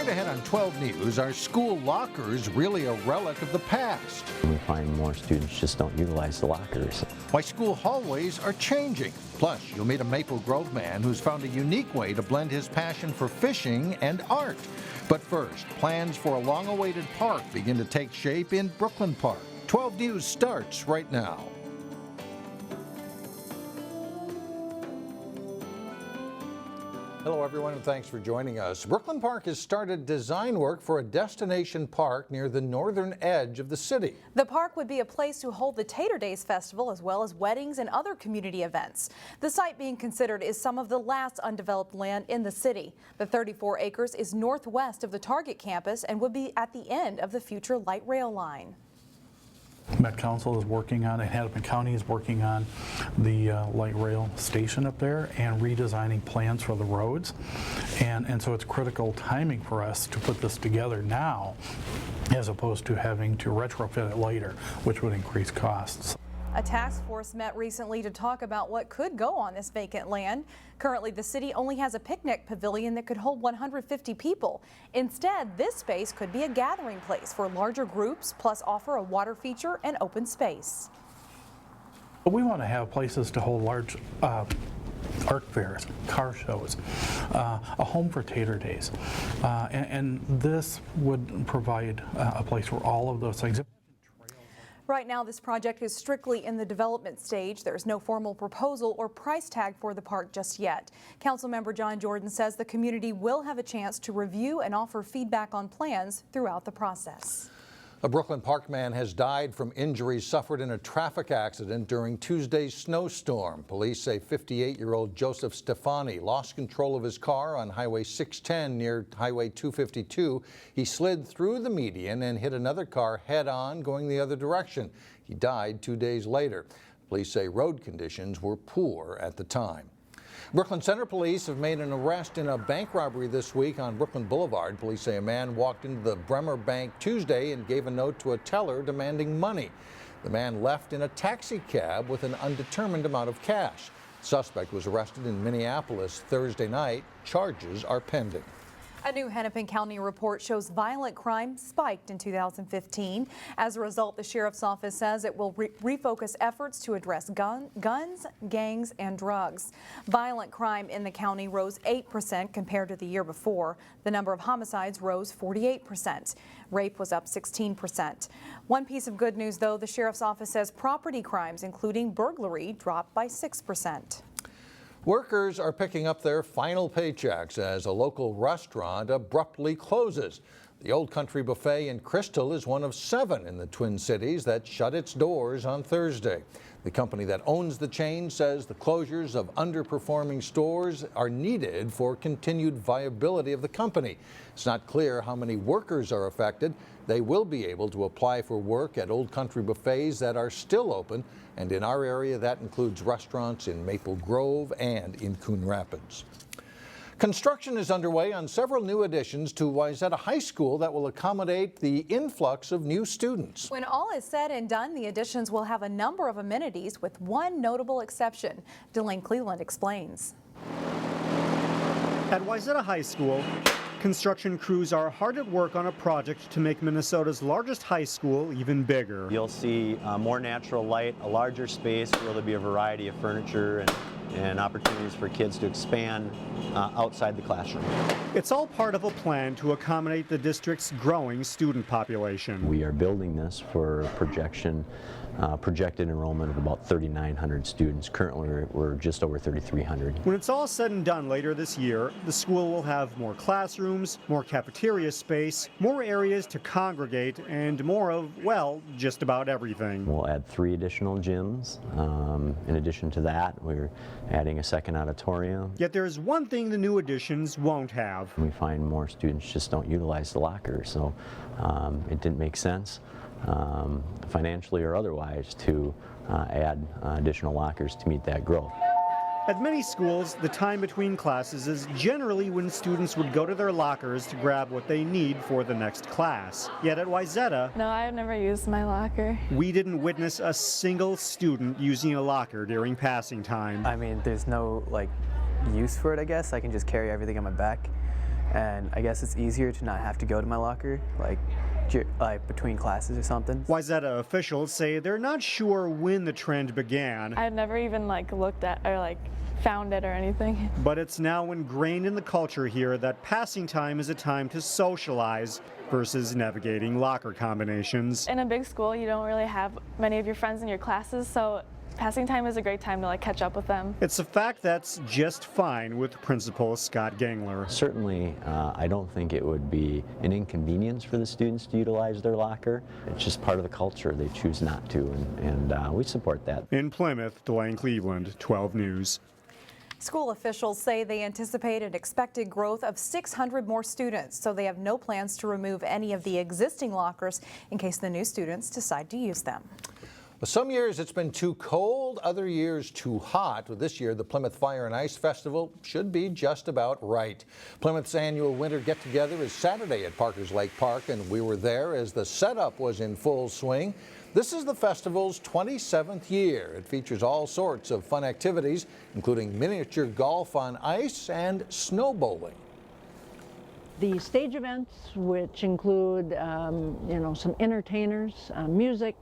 Straight ahead on 12 News, are school lockers really a relic of the past? We find more students just don't utilize the lockers. Why school hallways are changing. Plus, you'll meet a Maple Grove man who's found a unique way to blend his passion for fishing and art. But first, plans for a long-awaited park begin to take shape in Brooklyn Park. 12 News starts right now. Hello everyone and thanks for joining us. Brooklyn Park has started design work for a destination park near the northern edge of the city. The park would be a place to hold the Tater Days Festival as well as weddings and other community events. The site being considered is some of the last undeveloped land in the city. The 34 acres is northwest of the Target campus and would be at the end of the future light rail line. Met Council is working on it, Hennepin County is working on the light rail station up there and redesigning plans for the roads. And so it's critical timing for us to put this together now as opposed to having to retrofit it later, which would increase costs. A task force met recently to talk about what could go on this vacant land. Currently, the city only has a picnic pavilion that could hold 150 people. Instead, this space could be a gathering place for larger groups, plus offer a water feature and open space. We want to have places to hold large art fairs, car shows, a home for Tater Days, and this would provide a place for all of those things. Right now, this project is strictly in the development stage. There's no formal proposal or price tag for the park just yet. Councilmember John Jordan says the community will have a chance to review and offer feedback on plans throughout the process. A Brooklyn Park man has died from injuries suffered in a traffic accident during Tuesday's snowstorm. Police say 58-year-old Joseph Stefani lost control of his car on Highway 610 near Highway 252. He slid through the median and hit another car head-on going the other direction. He died 2 days later. Police say road conditions were poor at the time. Brooklyn Center Police have made an arrest in a bank robbery this week on Brooklyn Boulevard. Police say a man walked into the Bremer Bank Tuesday and gave a note to a teller demanding money. The man left in a taxi cab with an undetermined amount of cash. The suspect was arrested in Minneapolis Thursday night. Charges are pending. A new Hennepin County report shows violent crime spiked in 2015. As a result, the sheriff's office says it will refocus efforts to address guns, gangs, and drugs. Violent crime in the county rose 8% compared to the year before. The number of homicides rose 48%. Rape was up 16%. One piece of good news, though, the sheriff's office says property crimes, including burglary, dropped by 6%. Workers are picking up their final paychecks as a local restaurant abruptly closes. The Old Country Buffet in Crystal is one of 7 in the Twin Cities that shut its doors on Thursday. The company that owns the chain says the closures of underperforming stores are needed for continued viability of the company. It's not clear how many workers are affected. They will be able to apply for work at Old Country Buffets that are still open, and in our area that includes restaurants in Maple Grove and in Coon Rapids. Construction is underway on several new additions to Wayzata High School that will accommodate the influx of new students. When all is said and done, the additions will have a number of amenities with one notable exception. Delane Cleveland explains. At Wayzata High School, construction crews are hard at work on a project to make Minnesota's largest high school even bigger. You'll see more natural light, a larger space where there'll be a variety of furniture and opportunities for kids to expand outside the classroom. It's all part of a plan to accommodate the district's growing student population. We are building this for projected enrollment of about 3,900 students. Currently, we're just over 3,300. When it's all said and done later this year, the school will have more classrooms, more cafeteria space, more areas to congregate, and more of, well, just about everything. We'll add 3 additional gyms. In addition to that, we're adding a second auditorium. Yet there's one thing the new additions won't have. We find more students just don't utilize the lockers, so it didn't make sense financially or otherwise to add additional lockers to meet that growth. At many schools, the time between classes is generally when students would go to their lockers to grab what they need for the next class. Yet at Wayzata, no, I've never used my locker. We didn't witness a single student using a locker during passing time. I mean, there's no use for it, I guess. I can just carry everything on my back. and I guess it's easier to not have to go to my locker, like between classes or something. Wayzata officials say they're not sure when the trend began, I had never even looked at or found it or anything. but it's now ingrained in the culture here that passing time is a time to socialize versus navigating locker combinations. In a big school, you don't really have many of your friends in your classes, so passing time is a great time to catch up with them. It's a fact that's just fine with Principal Scott Gangler. Certainly, I don't think it would be an inconvenience for the students to utilize their locker. It's just part of the culture. They choose not to, and we support that. In Plymouth, Dwayne Cleveland, 12 News. School officials say they anticipate an expected growth of 600 more students, so they have no plans to remove any of the existing lockers in case the new students decide to use them. Some years it's been too cold, other years too hot. This year, the Plymouth Fire and Ice Festival should be just about right. Plymouth's annual winter get-together is Saturday at Parker's Lake Park, and we were there as the setup was in full swing. This is the festival's 27th year. It features all sorts of fun activities, including miniature golf on ice and snow bowling. The stage events, which include, some entertainers, music,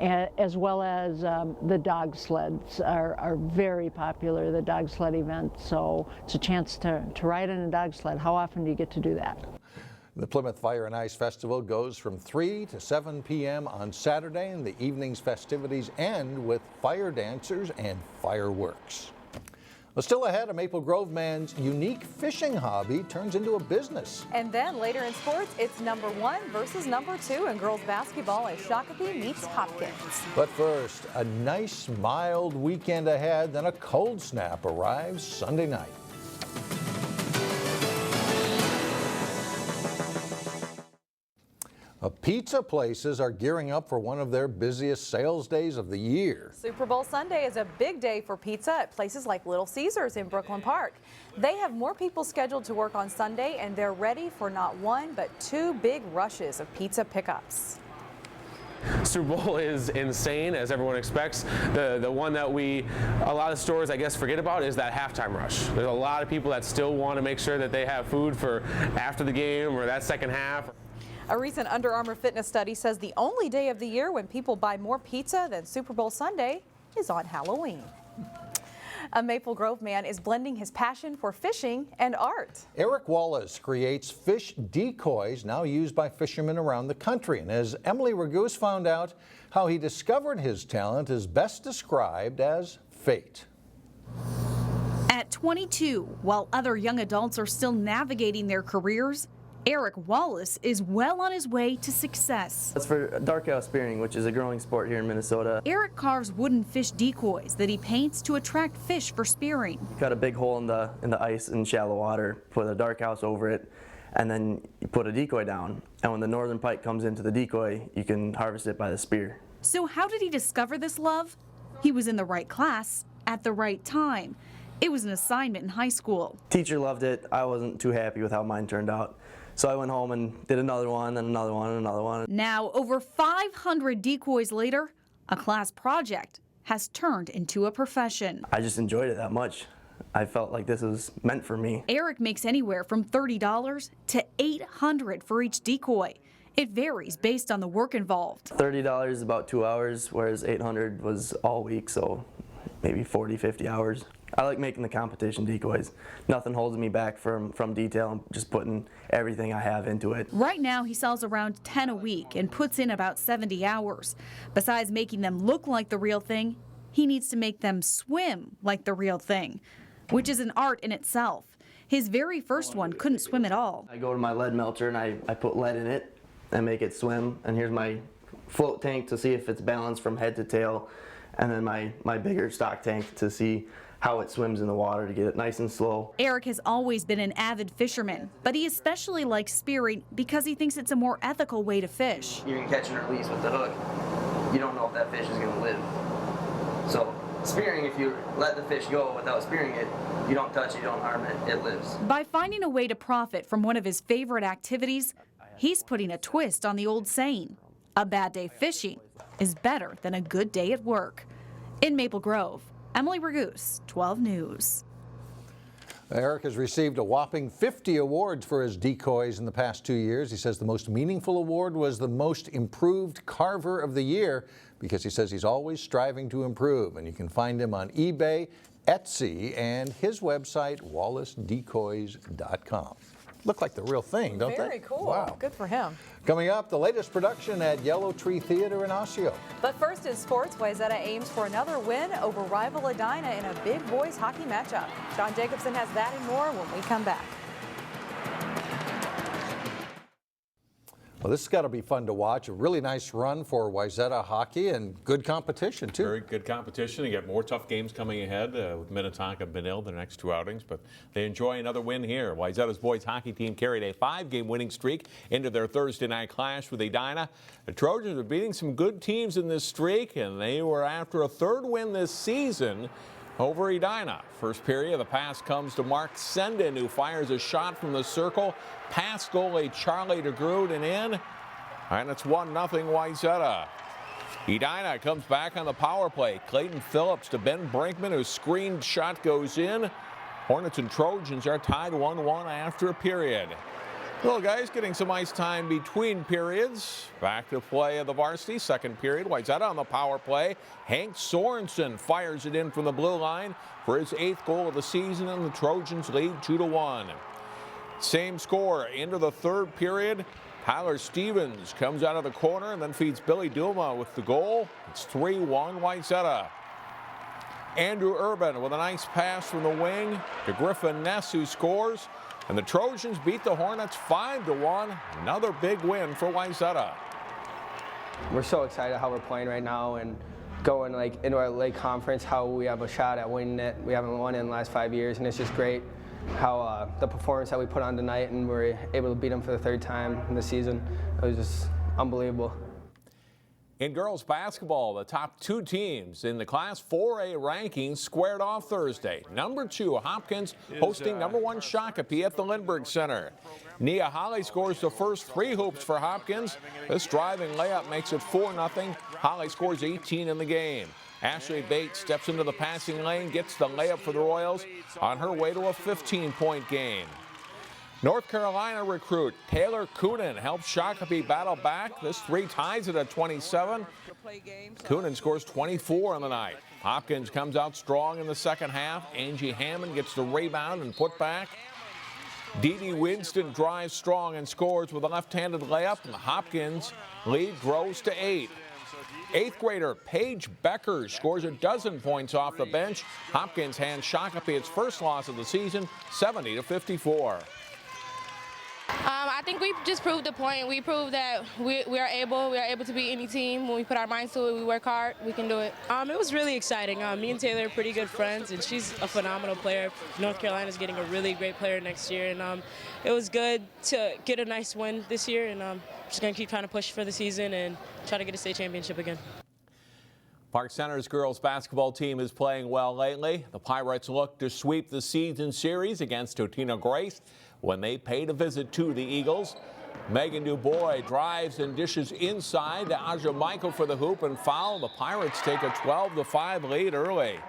as well as the dog sleds are very popular, the dog sled event. So it's a chance to ride in a dog sled. How often do you get to do that? The Plymouth Fire and Ice Festival goes from 3 to 7 p.m. on Saturday, and the evening's festivities end with fire dancers and fireworks. Well, still ahead, a Maple Grove man's unique fishing hobby turns into a business. And then later in sports, it's number 1 versus number 2 in girls basketball as Shakopee meets Hopkins. But first, a nice mild weekend ahead, then a cold snap arrives Sunday night. Pizza places are gearing up for one of their busiest sales days of the year. Super Bowl Sunday is a big day for pizza at places like Little Caesars in Brooklyn Park. They have more people scheduled to work on Sunday, and they're ready for not one but 2 big rushes of pizza pickups. Super Bowl is insane, as everyone expects. The one that a lot of stores, I guess, forget about is that halftime rush. There's a lot of people that still want to make sure that they have food for after the game or that second half. A recent Under Armour fitness study says the only day of the year when people buy more pizza than Super Bowl Sunday is on Halloween. A Maple Grove man is blending his passion for fishing and art. Eric Wallace creates fish decoys now used by fishermen around the country. And as Emily Ragoose found out, how he discovered his talent is best described as fate. At 22, while other young adults are still navigating their careers, Eric Wallace is well on his way to success. That's for dark owl spearing, which is a growing sport here in Minnesota. Eric carves wooden fish decoys that he paints to attract fish for spearing. Cut a big hole in the ice in shallow water, put a dark house over it, and then you put a decoy down. And when the northern pike comes into the decoy, you can harvest it by the spear. So how did he discover this love? He was in the right class at the right time. It was an assignment in high school. Teacher loved it. I wasn't too happy with how mine turned out. So I went home and did another one and another one and another one. Now, over 500 decoys later, a class project has turned into a profession. I just enjoyed it that much. I felt like this was meant for me. Eric makes anywhere from $30 to $800 for each decoy. It varies based on the work involved. $30 is about 2 hours, whereas $800 was all week, so maybe 40, 50 hours. I like making the competition decoys. Nothing holds me back from detail. I'm just putting everything I have into it. Right now, he sells around 10 a week and puts in about 70 hours. Besides making them look like the real thing, he needs to make them swim like the real thing, which is an art in itself. His very first one couldn't swim at all. I go to my lead melter and I put lead in it and make it swim. And here's my float tank to see if it's balanced from head to tail. And then my bigger stock tank to see how it swims in the water to get it nice and slow. Eric has always been an avid fisherman, but he especially likes spearing because he thinks it's a more ethical way to fish. You can catch and release with the hook. You don't know if that fish is going to live. So spearing, if you let the fish go without spearing it, you don't touch it, you don't harm it, it lives. By finding a way to profit from one of his favorite activities, he's putting a twist on the old saying, a bad day fishing is better than a good day at work. In Maple Grove, Emily Ragoose, 12 News. Eric has received a whopping 50 awards for his decoys in the past 2 years. He says the most meaningful award was the Most Improved Carver of the Year because he says he's always striving to improve. And you can find him on eBay, Etsy, and his website, wallacedecoys.com. Look like the real thing, don't they? Very cool. Wow. Good for him. Coming up, the latest production at Yellow Tree Theater in Osseo. But first in sports, Wayzata aims for another win over rival Edina in a big boys hockey matchup. John Jacobson has that and more when we come back. Well, this has got to be fun to watch. A really nice run for Wayzata hockey and good competition, too. Very good competition. You got more tough games coming ahead with Minnetonka and Benil the next 2 outings, but they enjoy another win here. Wayzata's boys hockey team carried a 5-game winning streak into their Thursday night clash with Edina. The Trojans are beating some good teams in this streak, and they were after a 3rd win this season over Edina. First period, the pass comes to Mark Senden, who fires a shot from the circle. Past goalie Charlie DeGroot and in, and it's 1-0 Wayzata. Edina comes back on the power play. Clayton Phillips to Ben Brinkman, whose screened shot goes in. Hornets and Trojans are tied 1-1 after a period. Little guys getting some ice time between periods. Back to play of the varsity. Second period. Wayzata on the power play. Hank Sorensen fires it in from the blue line for his 8th goal of the season, and the Trojans lead 2-1. Same score into the 3rd period. Tyler Stevens comes out of the corner and then feeds Billy Duma with the goal. It's 3-1 Wayzata. Andrew Urban with a nice pass from the wing to Griffin Ness, who scores. And the Trojans beat the Hornets 5-1. Another big win for Wayzata. We're so excited how we're playing right now and going into our league conference, how we have a shot at winning it. We haven't won it in the last 5 years, and it's just great how the performance that we put on tonight, and we're able to beat them for the 3rd time in the season. It was just unbelievable. In girls basketball, the top 2 teams in the Class 4A rankings squared off Thursday. Number 2, Hopkins, hosting number 1 Shakopee at the Lindbergh Center. Nia Holly scores the first 3 hoops for Hopkins. This driving layup makes it 4-0. Holly scores 18 in the game. Ashley Bates steps into the passing lane, gets the layup for the Royals on her way to a 15-point game. North Carolina recruit Taylor Coonan helps Shakopee battle back. This 3 ties it at 27. Coonan scores 24 on the night. Hopkins comes out strong in the second half. Angie Hammond gets the rebound and put back. Dee Dee Winston drives strong and scores with a left-handed layup, and the Hopkins lead grows to 8. 8th grader Paige Becker scores a dozen points off the bench. Hopkins hands Shakopee its first loss of the season, 70-54. I think we just proved the point. We proved that we are able to beat any team. When we put our minds to it, we work hard, we can do it. It was really exciting. Me and Taylor are pretty good friends, and she's a phenomenal player. North Carolina's getting a really great player next year, and it was good to get a nice win this year, and just going to keep trying to push for the season and try to get a state championship again. Park Center's girls basketball team is playing well lately. The Pirates look to sweep the season series against TOTINO-GRACE when they paid a visit to the Eagles. Megan Dubois drives and dishes inside to Aja Michael for the hoop and foul. The Pirates take a 12-5 lead early.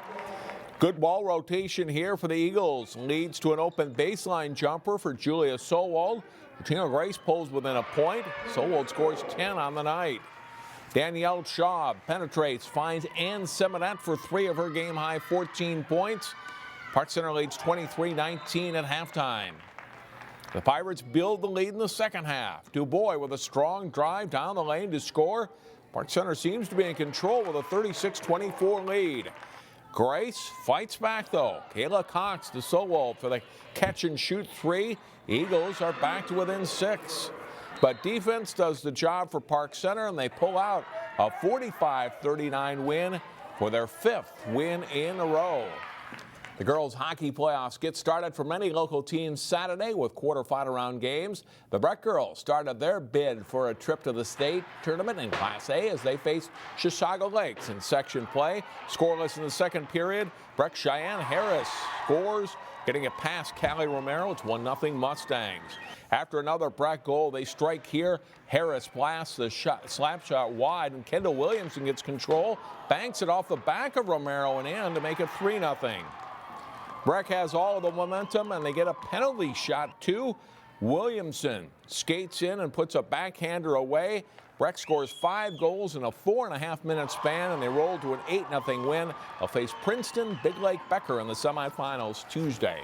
Good ball rotation here for the Eagles. Leads to an open baseline jumper for Julia Sowold. TOTINO-GRACE pulls within a point. Sowold scores 10 on the night. Danielle Shaw penetrates, finds Ann Seminette for 3 of her game-high 14 points. Park Center leads 23-19 at halftime. The Pirates build the lead in the second half. Dubois with a strong drive down the lane to score. Park Center seems to be in control with a 36-24 lead. Grace fights back though. Kayla Cox to Sowold for the catch and shoot 3. Eagles are back to within 6. But defense does the job for Park Center, and they pull out a 45-39 win for their 5th win in a row. The girls' hockey playoffs get started for many local teams Saturday with quarterfinal round games. The Breck girls started their bid for a trip to the state tournament in Class A as they face Chisago Lakes in section play. Scoreless in the second period. Breck Cheyenne Harris scores, getting it past Callie Romero. It's 1-0 Mustangs. After another Breck goal, they strike here. Harris blasts the slap shot wide, and Kendall Williamson gets control, banks it off the back of Romero and in to make it 3-0. Breck has all of the momentum, and they get a penalty shot too. Williamson skates in and puts a backhander away. Breck scores 5 goals in a 4.5-minute span, and they roll to an 8-0 win. They'll face Princeton, Big Lake Becker in the semifinals Tuesday.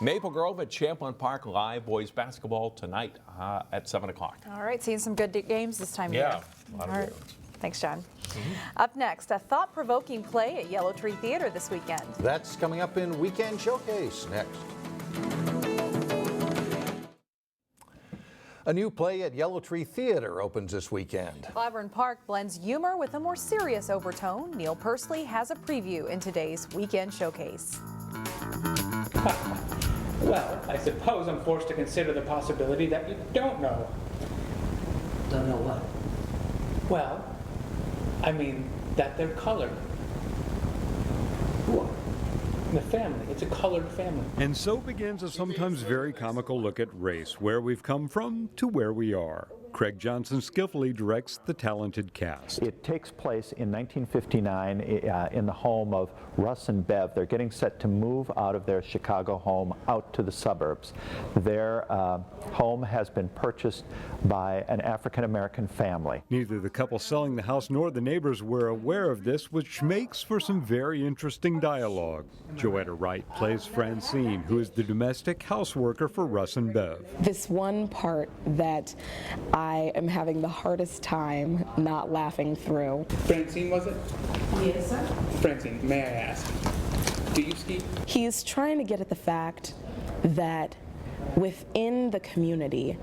Maple Grove at Champlain Park Live boys basketball tonight at 7 o'clock. All right, seeing some good games this time of year. Yeah, a lot of good ones. Thanks, John. Up next, a thought-provoking play at Yellow Tree Theater this weekend. That's coming up in Weekend Showcase next. A new play at Yellow Tree Theater opens this weekend. Clyburn Park blends humor with a more serious overtone. Neil Persley has a preview in today's Weekend Showcase. Well, I suppose I'm forced to consider the possibility that you don't know. Don't know what? Well, I mean that they're colored. Who are? The family. It's a colored family. And so begins a sometimes very comical look at race, where we've come from to where we are. Craig Johnson skillfully directs the talented cast. It takes place in 1959 in the home of Russ and Bev. They're getting set to move out of their Chicago home out to the suburbs. Their home has been purchased by an African-American family. Neither the couple selling the house nor the neighbors were aware of this, which makes for some very interesting dialogue. Joetta Wright plays Francine, who is the domestic houseworker for Russ and Bev. This one part that I am having the hardest time not laughing through. Francine, was it? Yes, sir. Francine, may I ask, do you ski? He's trying to get at the fact that within the community,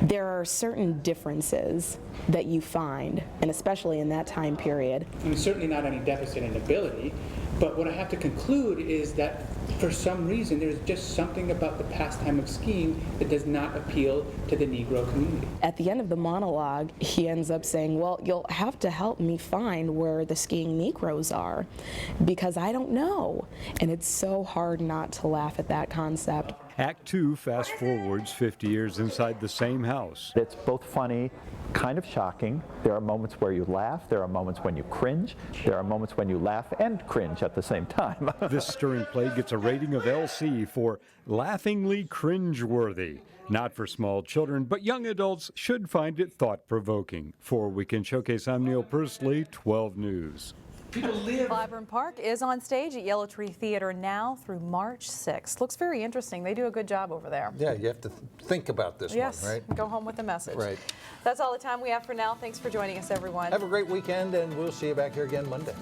there are certain differences that you find, and especially in that time period. I mean, certainly not any deficit in ability, but what I have to conclude is that for some reason there's just something about the pastime of skiing that does not appeal to the Negro community. At the end of the monologue, he ends up saying, well, you'll have to help me find where the skiing Negroes are, because I don't know. And it's so hard not to laugh at that concept. Act 2 fast forwards 50 years inside the same house. It's both funny, kind of shocking. There are moments where you laugh. There are moments when you cringe. There are moments when you laugh and cringe at the same time. This stirring play gets a rating of LC for laughingly cringeworthy. Not for small children, but young adults should find it thought-provoking. For Weekend Showcase, I'm Neil Persley, 12 News. Clyburn Park is on stage at Yellow Tree Theater now through March 6th. Looks very interesting. They do a good job over there. Yeah, you have to think about this one, right? Go home with a message. Right. That's all the time we have for now. Thanks for joining us, everyone. Have a great weekend, and we'll see you back here again Monday.